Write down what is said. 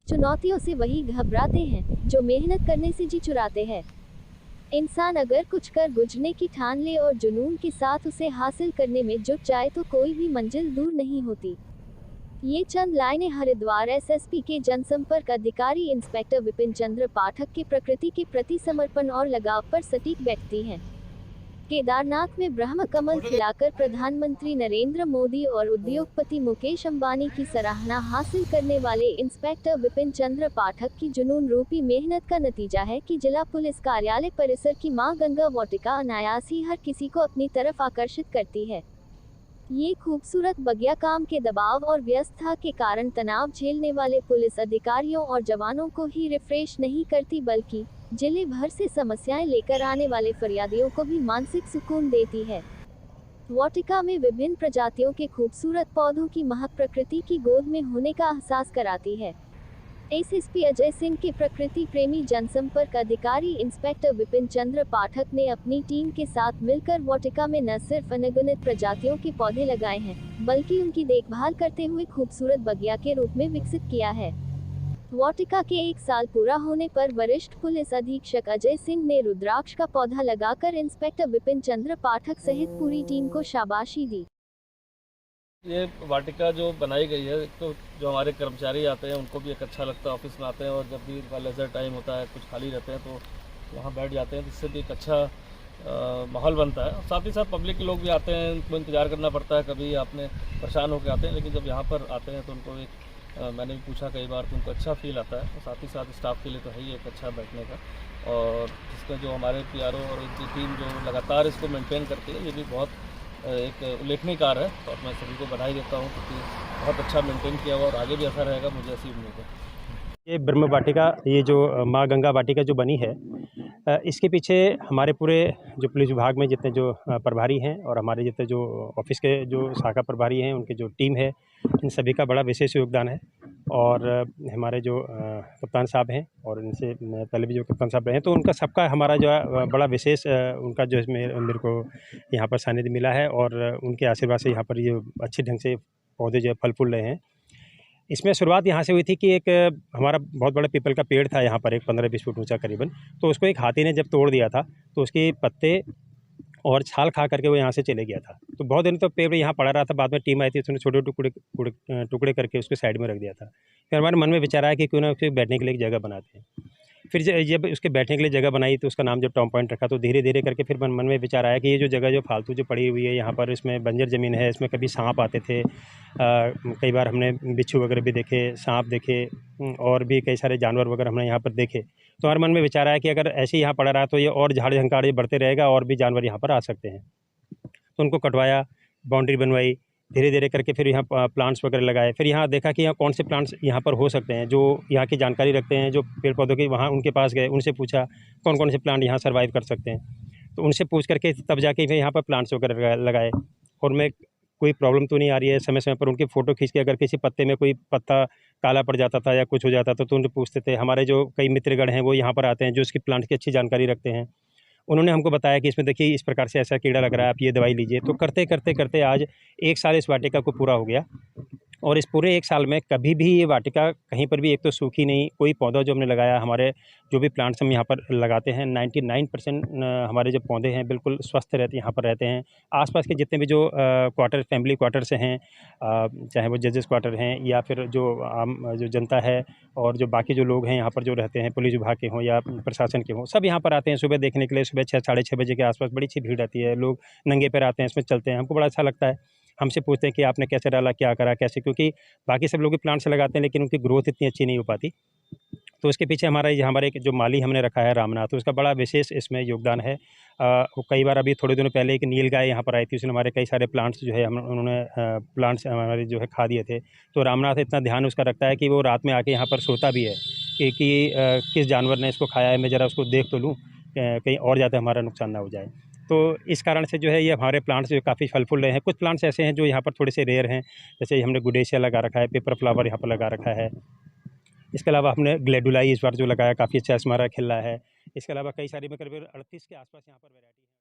चुनौतियों से वही घबराते हैं जो मेहनत करने से जी चुराते हैं। इंसान अगर कुछ कर गुजरने की ठान ले और जुनून के साथ उसे हासिल करने में जुट जाए तो कोई भी मंजिल दूर नहीं होती। ये चंद लाइनें हरिद्वार एसएसपी के जनसंपर्क अधिकारी इंस्पेक्टर विपिन चंद्र पाठक के प्रकृति के प्रति समर्पण और लगाव पर सटीक बैठती हैं। केदारनाथ में ब्रह्म कमल खिलाकर प्रधानमंत्री नरेंद्र मोदी और उद्योगपति मुकेश अंबानी की सराहना हासिल करने वाले इंस्पेक्टर विपिन चंद्र पाठक की जुनून रूपी मेहनत का नतीजा है कि जिला पुलिस कार्यालय परिसर की मां गंगा वाटिका अनायास ही हर किसी को अपनी तरफ आकर्षित करती है। ये खूबसूरत बगिया काम के दबाव और व्यस्तता के कारण तनाव झेलने वाले पुलिस अधिकारियों और जवानों को ही रिफ्रेश नहीं करती बल्कि जिले भर से समस्याएं लेकर आने वाले फरियादियों को भी मानसिक सुकून देती है। वाटिका में विभिन्न प्रजातियों के खूबसूरत पौधों की महक प्रकृति की गोद में होने का एहसास कराती है। एसएसपी अजय सिंह के प्रकृति प्रेमी जनसंपर्क अधिकारी इंस्पेक्टर विपिन चंद्र पाठक ने अपनी टीम के साथ मिलकर वाटिका में न सिर्फ अनगिनत प्रजातियों के पौधे लगाए हैं, बल्कि उनकी देखभाल करते हुए खूबसूरत बगिया के रूप में विकसित किया है। वाटिका के 1 साल पूरा होने पर वरिष्ठ पुलिस अधीक्षक अजय सिंह ने रुद्राक्ष का पौधा लगाकर इंस्पेक्टर विपिन चंद्र पाठक सहित पूरी टीम को शाबाशी दी। ये वाटिका जो बनाई गई है तो जो हमारे कर्मचारी आते हैं उनको भी एक अच्छा लगता है, ऑफिस में आते हैं और जब भी उनका लेजर टाइम होता है, कुछ खाली रहते हैं तो वहाँ बैठ जाते हैं, जिससे भी एक अच्छा माहौल बनता है। साथ ही साथ पब्लिक के लोग भी आते हैं, उनको इंतज़ार करना पड़ता है, कभी आपने परेशान होकर आते हैं, लेकिन जब यहाँ पर आते हैं तो उनको एक मैंने भी पूछा कई बार तो उनको अच्छा फील आता है। और साथ ही साथ स्टाफ के लिए तो है ही एक अच्छा बैठने का, और जिसमें जो हमारे पीआरओ और उनकी टीम जो लगातार इसको मेंटेन करती है, ये भी बहुत एक उल्लेखनीय कार्य है। और मैं सभी को बधाई देता हूँ क्योंकि बहुत अच्छा मेंटेन किया हुआ और आगे भी ऐसा रहेगा, मुझे ऐसी उम्मीद है। ये ब्रह्म वाटिका, ये जो माँ गंगा वाटिका जो बनी है, इसके पीछे हमारे पूरे जो पुलिस विभाग में जितने जो प्रभारी हैं और हमारे जितने जो ऑफिस के जो शाखा प्रभारी हैं, उनकी जो टीम है, इन सभी का बड़ा विशेष योगदान है। और हमारे जो कप्तान साहब हैं और इनसे पहले भी जो कप्तान साहब रहे हैं, तो उनका सबका हमारा जो है बड़ा विशेष उनका जो इसमें मेरे को यहाँ पर सानिध्य मिला है, और उनके आशीर्वाद से यहाँ पर ये अच्छे ढंग से पौधे जो है फल फूल रहे हैं। इसमें शुरुआत यहाँ से हुई थी कि एक हमारा बहुत बड़ा पीपल का पेड़ था यहाँ पर, एक 15-20 फुट ऊंचा करीबन, तो उसको एक हाथी ने जब तोड़ दिया था, तो उसके पत्ते और छाल खा करके वो यहाँ से चले गया था। तो बहुत दिन तो पेड़ यहाँ पड़ा रहा था, बाद में टीम आई थी, उसने छोटे टुकड़े करके उसको साइड में रख दिया था। फिर हमारे मन में विचार आया कि क्यों ना उसके बैठने के लिए एक जगह बनाते हैं। फिर जब उसके बैठने के लिए जगह बनाई तो उसका नाम जब टॉम पॉइंट रखा, तो धीरे धीरे करके फिर मन में विचार आया कि ये जो जगह जो फालतू जो पड़ी हुई है यहाँ पर, इसमें बंजर ज़मीन है, इसमें कभी सांप आते थे, कई बार हमने बिच्छू वगैरह भी देखे, सांप देखे, और भी कई सारे जानवर वगैरह हमने यहाँ पर देखे। तो हमारे मन में विचार आया कि अगर ऐसे ही यहाँ पड़ा रहा तो ये और झाड़ झंकाड़ ये बढ़ते रहेगा और भी जानवर यहाँ पर आ सकते हैं। तो उनको कटवाया, बाउंड्री बनवाई, धीरे धीरे करके फिर यहाँ प्लांट्स वगैरह लगाए। फिर यहाँ देखा कि यहाँ कौन से प्लांट्स यहाँ पर हो सकते हैं, जो यहाँ की जानकारी रखते हैं, जो पेड़ पौधों की, वहाँ उनके पास गए, उनसे पूछा कौन कौन से प्लांट यहाँ सर्वाइव कर सकते हैं। तो उनसे पूछ करके तब जाके फिर यहाँ पर प्लांट्स वगैरह लगाए। और मैं कोई प्रॉब्लम तो नहीं आ रही है, समय समय पर उनकी फ़ोटो खींच के, अगर किसी पत्ते में कोई पत्ता काला पड़ जाता था या कुछ हो जाता था तो उनसे पूछते थे। हमारे जो कई मित्रगण हैं वो यहाँ पर आते हैं, जो इसकी प्लांट की अच्छी जानकारी रखते हैं। उन्होंने हमको बताया कि इसमें देखिए इस प्रकार से ऐसा कीड़ा लग रहा है, आप ये दवाई लीजिए। तो करते करते करते आज 1 साल इस वाटिका को पूरा हो गया, और इस पूरे 1 साल में कभी भी ये वाटिका कहीं पर भी एक तो सूखी नहीं। कोई पौधा जो हमने लगाया, हमारे जो भी प्लांट्स हम यहाँ पर लगाते हैं, 99% हमारे जो पौधे हैं बिल्कुल स्वस्थ रहते यहाँ पर रहते हैं। आसपास के जितने भी जो क्वार्टर, फैमिली क्वार्टर्स हैं, चाहे वो जजेस क्वार्टर हैं या फिर जो आम जो जनता है, और जो बाकी जो लोग हैं यहाँ पर जो रहते हैं, पुलिस विभाग के हों या प्रशासन के हों, सब यहाँ पर आते हैं सुबह देखने के लिए। सुबह 6 साढ़े 6 बजे के आसपास बड़ी अच्छी भीड़ रहती है, लोग नंगे पैर आते हैं, इसमें चलते हैं। हमको बड़ा अच्छा लगता है। हमसे पूछते हैं कि आपने कैसे डाला, क्या करा, कैसे, क्योंकि बाकी सब लोग भी प्लांट्स लगाते हैं लेकिन उनकी ग्रोथ इतनी अच्छी नहीं हो पाती। तो उसके पीछे हमारे एक जो माली हमने रखा है रामनाथ, तो उसका बड़ा विशेष इसमें योगदान है। कई बार अभी थोड़े दिनों पहले एक नील गाय यहाँ पर आई थी, उसने हमारे कई सारे प्लांट्स जो है उन्होंने प्लांट्स हमारे जो है खा दिए थे। तो रामनाथ इतना ध्यान उसका रखता है कि वो रात में आके यहाँ पर सोता भी है कि किस जानवर ने इसको खाया है, मैं ज़रा उसको देख तो लूँ, कहीं और ज़्यादा हमारा नुकसान ना हो जाए। तो इस कारण से जो है ये हमारे प्लांट्स जो काफ़ी फल फूल रहे हैं। कुछ प्लांट्स ऐसे हैं जो यहाँ पर थोड़े से रेयर हैं, जैसे हमने गुडेशिया लगा रखा है, पेपर फ्लावर यहाँ पर लगा रखा है। इसके अलावा हमने ग्लेडुलाई इस बार जो लगाया, काफ़ी अच्छा हमारा खिल रहा है। इसके अलावा कई सारी, में करीब 38 के आसपास यहाँ पर वैरायटी है।